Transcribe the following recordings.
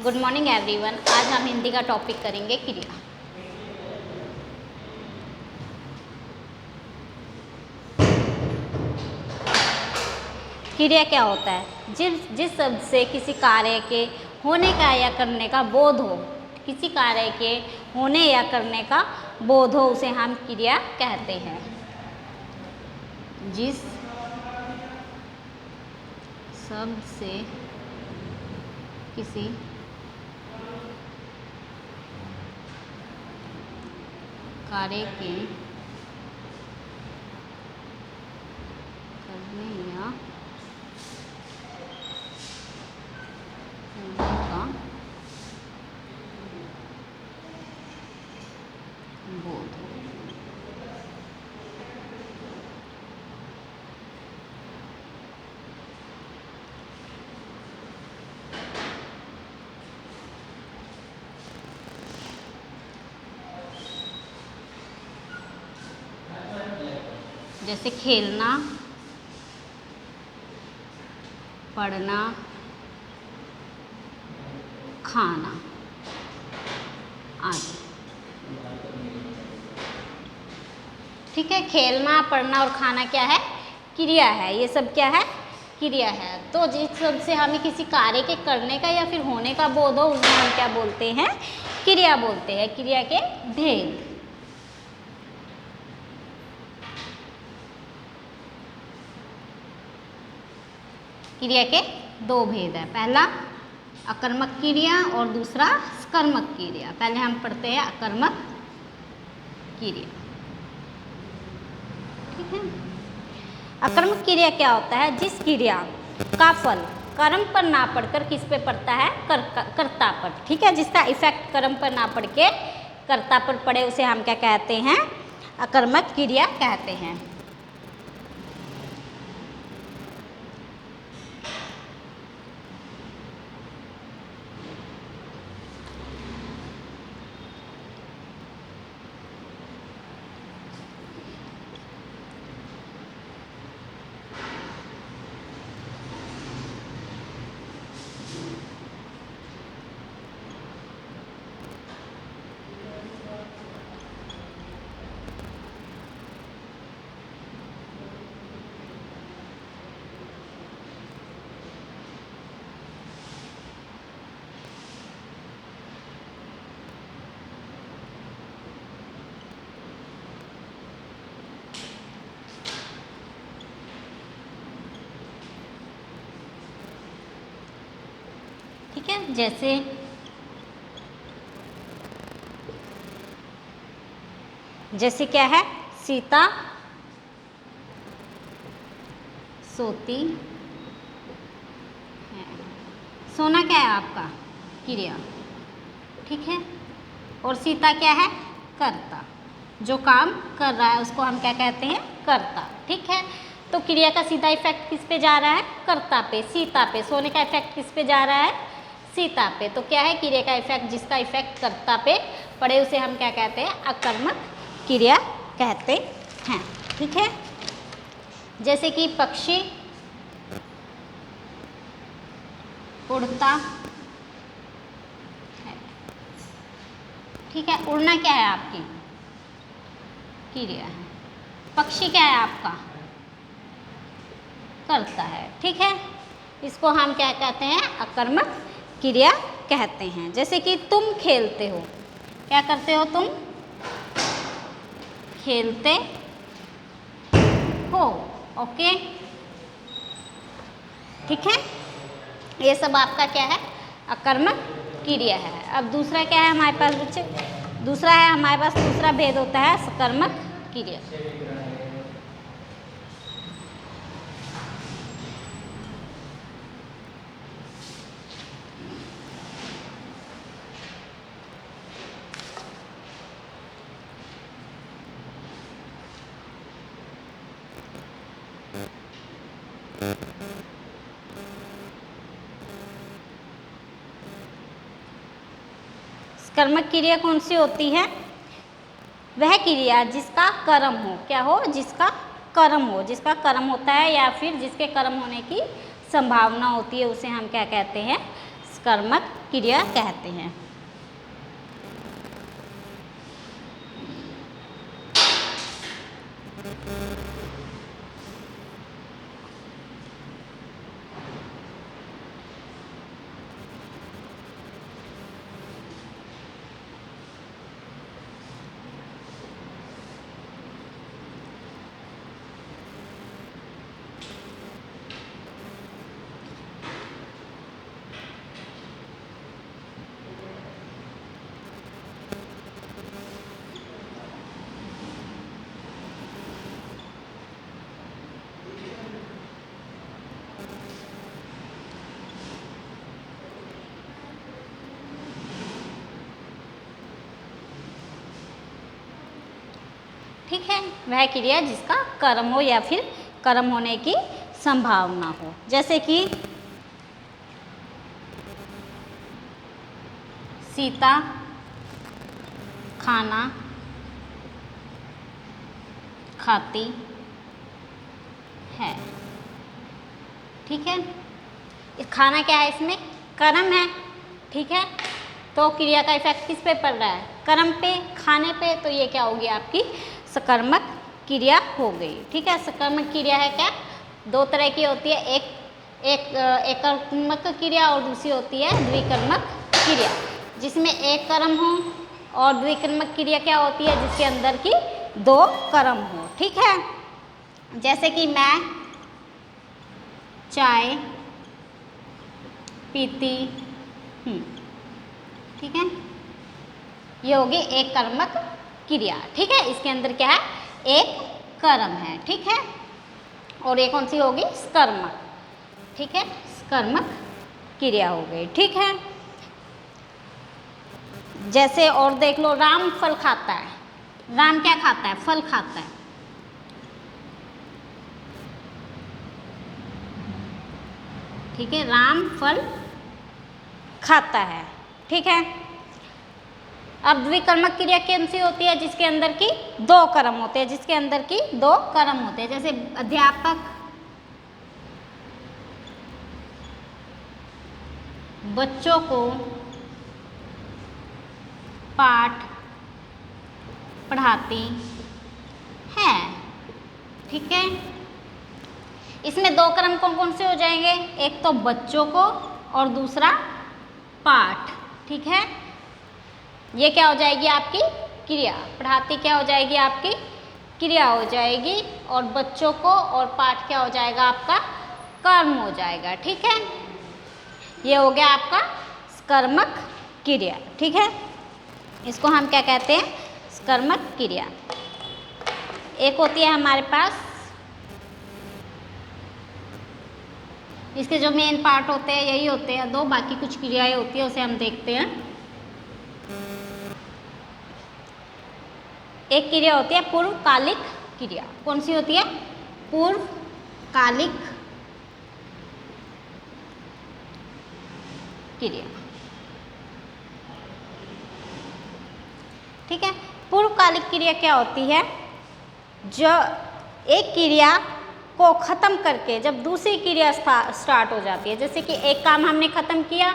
Good morning everyone. आज हम हिंदी का टॉपिक करेंगे क्रिया। क्रिया क्या होता है? जिस शब्द से किसी कार्य के होने का या करने का बोध हो, किसी कार्य के होने या करने का बोध हो, उसे हम क्रिया कहते हैं। जिस शब्द से किसी कार्य के करने या करने का बोध हो। जैसे खेलना, पढ़ना, खाना आदि। ठीक है, खेलना, पढ़ना और खाना क्या है? क्रिया है। ये सब क्या है? क्रिया है। तो जिस शब्द से हमें किसी कार्य के करने का या फिर होने का बोध हो, उसे हम क्या बोलते हैं? क्रिया बोलते हैं। क्रिया के भेद। क्रिया के दो भेद है। पहला अकर्मक क्रिया और दूसरा सकर्मक क्रिया। पहले हम पढ़ते हैं अकर्मक क्रिया। ठीक है, अकर्मक क्रिया क्या होता है? जिस क्रिया का फल कर्म पर ना पड़कर किस पे पड़ता है? कर्ता पर। ठीक है, जिसका इफेक्ट कर्म पर ना पड़ के कर्ता पर पड़े, उसे हम क्या कहते हैं? अकर्मक क्रिया कहते हैं। ठीक है, जैसे क्या है? सीता सोती है। सोना क्या है आपका? क्रिया। ठीक है, और सीता क्या है? कर्ता। जो काम कर रहा है उसको हम क्या कहते हैं? कर्ता। ठीक है, तो क्रिया का सीधा इफेक्ट किस पे जा रहा है? कर्ता पे, सीता पे। सोने का इफेक्ट किस पे जा रहा है? सीता पे। तो क्या है? क्रिया का इफेक्ट, जिसका इफेक्ट कर्ता पे पड़े, उसे हम क्या कहते हैं? अकर्मक क्रिया कहते हैं। ठीक है, जैसे कि पक्षी उड़ता है। ठीक है, उड़ना क्या है? आपकी क्रिया है। पक्षी क्या है आपका? करता है। ठीक है, इसको हम क्या कहते हैं? अकर्मक क्रिया कहते हैं। जैसे कि तुम खेलते हो। क्या करते हो? तुम खेलते हो। ओके, ठीक है, ये सब आपका क्या है? अकर्मक क्रिया है। अब दूसरा क्या है हमारे पास बच्चे? दूसरा है हमारे पास, दूसरा भेद होता है सकर्मक क्रिया। कर्मक क्रिया कौन सी होती है? वह क्रिया जिसका कर्म हो। क्या हो? जिसका कर्म हो। जिसका कर्म होता है या फिर जिसके कर्म होने की संभावना होती है, उसे हम क्या कहते हैं? कर्मक क्रिया कहते हैं। ठीक है, वह क्रिया जिसका कर्म हो या फिर कर्म होने की संभावना हो, जैसे कि सीता खाना खाती है। ठीक है, खाना क्या है, इसमें कर्म है। ठीक है, तो क्रिया का इफेक्ट किस पे पड़ रहा है, कर्म पे, खाने पे, तो ये क्या होगी, आपकी सकर्मक क्रिया हो गई। ठीक है, सकर्मक क्रिया है क्या, दो तरह की होती है, एक कर्मक क्रिया और दूसरी होती है द्विकर्मक क्रिया, जिसमें एक कर्म हो, और द्विकर्मक क्रिया क्या होती है, जिसके अंदर की दो कर्म हो। ठीक है, जैसे कि मैं चाय पीती हूँ। ठीक है, ये होगी एक कर्मक क्रिया। ठीक है, इसके अंदर क्या है, एक कर्म है। ठीक है, और ये कौन सी होगी, सकर्मक। ठीक है, सकर्मक क्रिया हो गई। ठीक है, जैसे और देख लो, राम फल खाता है। राम क्या खाता है, फल खाता है। ठीक है, राम फल खाता है। ठीक है, अब द्विकर्मक क्रिया कौन सी होती है, जिसके अंदर की दो कर्म होते हैं, जिसके अंदर की दो कर्म होते हैं, जैसे अध्यापक बच्चों को पाठ पढ़ाती है। ठीक है, इसमें दो कर्म कौन कौन से हो जाएंगे, एक तो बच्चों को और दूसरा पाठ। ठीक है, ये क्या हो जाएगी, आपकी क्रिया। पढ़ाती क्या हो जाएगी, आपकी क्रिया हो जाएगी, और बच्चों को और पाठ क्या हो जाएगा, आपका कर्म हो जाएगा। ठीक है, ये हो गया आपका सकर्मक क्रिया। ठीक है, इसको हम क्या कहते हैं, सकर्मक क्रिया। एक होती है हमारे पास, इसके जो मेन पार्ट होते हैं यही होते हैं दो, बाकी कुछ क्रियाएं होती है, उसे हम देखते हैं। एक क्रिया होती है पूर्वकालिक क्रिया। कौन सी होती है, पूर्वकालिक क्रिया। ठीक है, पूर्वकालिक क्रिया क्या होती है, जो एक क्रिया को खत्म करके जब दूसरी क्रिया स्टार्ट हो जाती है, जैसे कि एक काम हमने खत्म किया,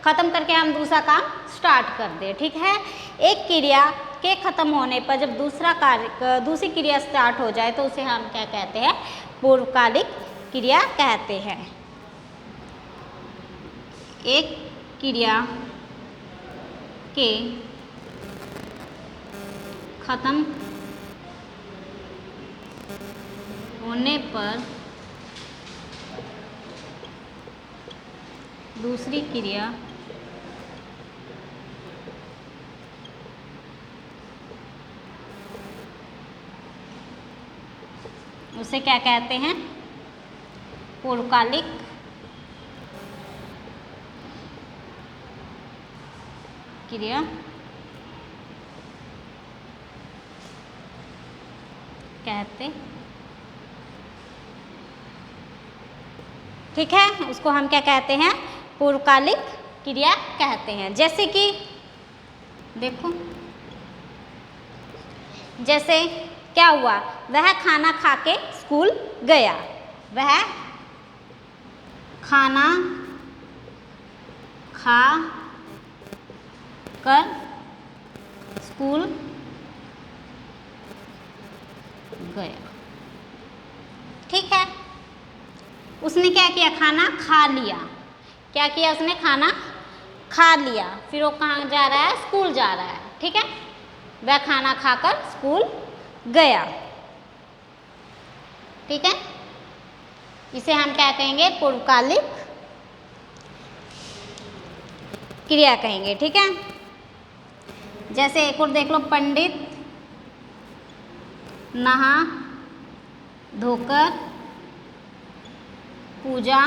खत्म करके हम दूसरा काम स्टार्ट कर दे। ठीक है, एक क्रिया के खत्म होने पर जब दूसरी क्रिया स्टार्ट हो जाए तो उसे हम क्या कहते हैं, पूर्वकालिक क्रिया कहते हैं। एक क्रिया के खत्म होने पर दूसरी क्रिया उसे क्या कहते हैं, पूर्वकालिक क्रिया कहते। ठीक है, उसको हम क्या कहते हैं, पूर्वकालिक क्रिया कहते हैं। जैसे कि देखो, जैसे क्या हुआ, वह खाना खा के स्कूल गया। वह खाना खा कर स्कूल गया। ठीक है, उसने क्या किया, खाना खा लिया। क्या किया उसने, खाना खा लिया। फिर वो कहाँ जा रहा है, स्कूल जा रहा है। ठीक है, वह खाना खाकर स्कूल गया। ठीक है, इसे हम क्या कहेंगे, पूर्वकालिक क्रिया कहेंगे। ठीक है, जैसे एक और देख लो, पंडित नहा धोकर पूजा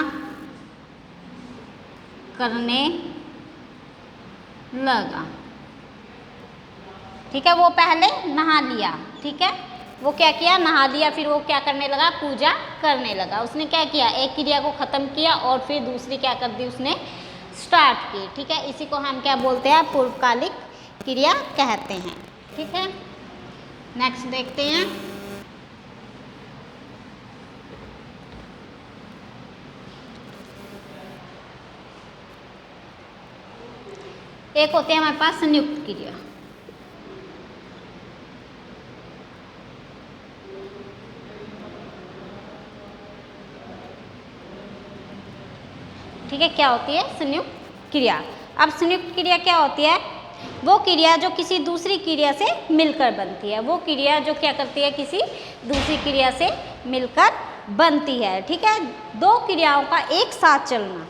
करने लगा। ठीक है, वो पहले नहा लिया। ठीक है, वो क्या किया, नहा लिया, फिर वो क्या करने लगा, पूजा करने लगा। उसने क्या किया, एक क्रिया को खत्म किया और फिर दूसरी क्या कर दी, उसने स्टार्ट की। ठीक है, इसी को हम क्या बोलते हैं, पूर्वकालिक क्रिया कहते हैं। ठीक है, नेक्स्ट देखते हैं। एक होते हैं हमारे पास संयुक्त क्रिया। ठीक है, क्या होती है, संयुक्त क्रिया। अब संयुक्त क्रिया क्या होती है, वो क्रिया जो किसी दूसरी क्रिया से मिलकर बनती है। वो क्रिया जो क्या करती है, किसी दूसरी क्रिया से मिलकर बनती है। ठीक है, दो क्रियाओं का एक साथ चलना।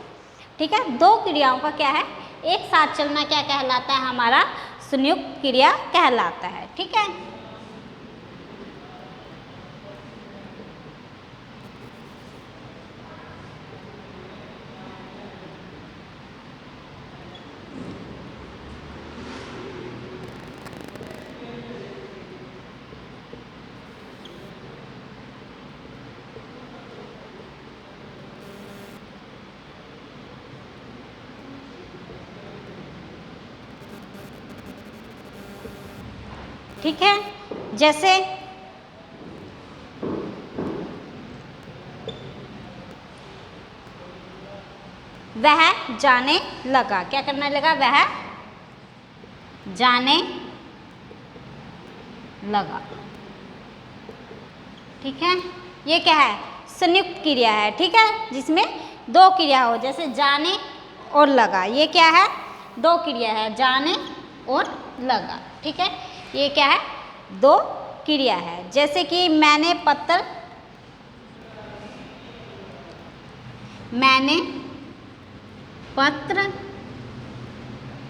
ठीक है, दो क्रियाओं का क्या है, एक साथ चलना क्या कहलाता है, हमारा संयुक्त क्रिया कहलाता है। ठीक है, ठीक है, जैसे वह जाने लगा। क्या करने लगा, वह जाने लगा। ठीक है, ये क्या है, संयुक्त क्रिया है। ठीक है, जिसमें दो क्रिया हो, जैसे जाने और लगा। ये क्या है, दो क्रिया है, जाने और लगा। ठीक है, ये क्या है, दो क्रिया है। जैसे कि मैंने पत्र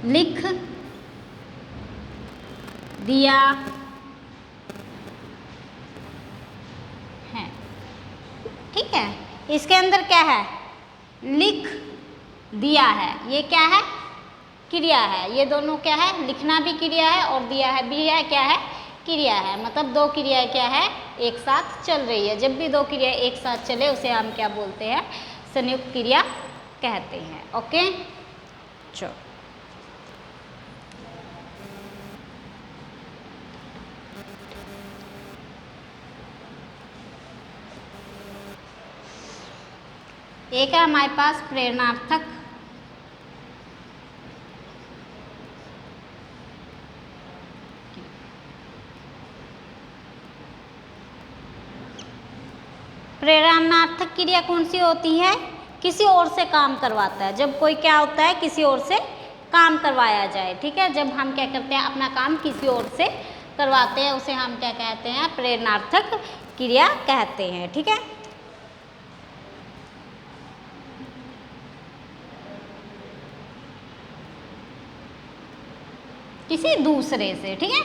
लिख दिया है। ठीक है, इसके अंदर क्या है, लिख दिया है। ये क्या है, क्रिया है। ये दोनों क्या है, लिखना भी क्रिया है और दिया है भी है, क्या है, क्रिया है। मतलब दो क्रियाएं क्या है, एक साथ चल रही है। जब भी दो क्रिया एक साथ चले उसे हम क्या बोलते हैं, संयुक्त क्रिया कहते हैं। ओके, चलो एक है हमारे पास प्रेरणार्थक। प्रेरणार्थक क्रिया कौन सी होती है, किसी और से काम करवाता है। जब कोई क्या होता है, किसी और से काम करवाया जाए। ठीक है, जब हम क्या करते हैं, अपना काम किसी और से करवाते हैं, उसे हम क्या कहते हैं, प्रेरणार्थक क्रिया कहते हैं। ठीक है, किसी दूसरे से। ठीक है,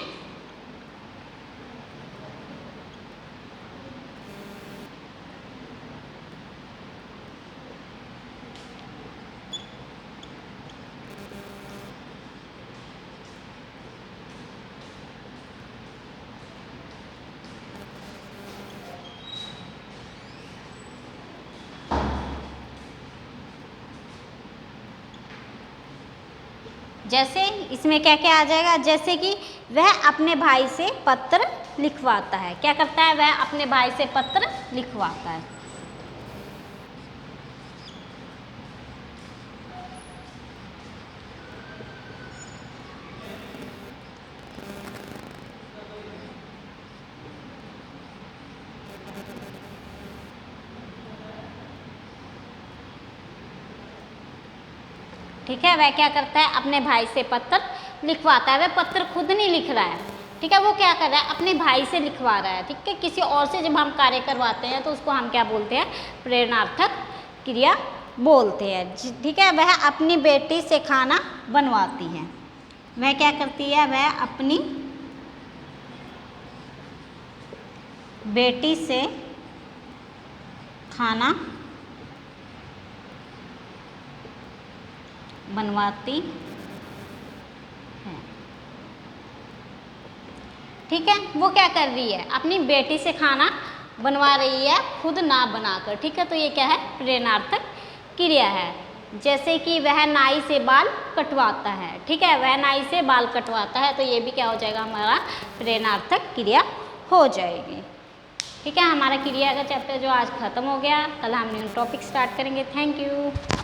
जैसे इसमें क्या क्या आ जाएगा, जैसे कि वह अपने भाई से पत्र लिखवाता है। क्या करता है, वह अपने भाई से पत्र लिखवाता है। ठीक है। वह क्या करता है, अपने भाई से पत्र लिखवाता है। वह पत्र खुद नहीं लिख रहा है, ठीक है, वो क्या कर रहा है, अपने भाई से लिखवा रहा है, ठीक है। किसी और से जब हम कार्य करवाते हैं तो उसको हम क्या बोलते हैं, प्रेरणार्थक क्रिया बोलते हैं, ठीक है। वह अपनी बेटी से खाना बनवाती है। वह क्या करती है, वह अपनी बेटी से खाना बनवाती है, ठीक है। वो क्या कर रही है, अपनी बेटी से खाना बनवा रही है, खुद ना बनाकर, ठीक है। तो ये क्या है, प्रेरणार्थक क्रिया है। जैसे कि वह नाई से बाल कटवाता है, ठीक है, वह नाई से बाल कटवाता है, तो ये भी क्या हो जाएगा, हमारा प्रेरणार्थक क्रिया हो जाएगी, ठीक है। हमारा क्रिया का चैप्टर जो आज खत्म हो गया, कल हम न्यू टॉपिक स्टार्ट करेंगे। Thank you.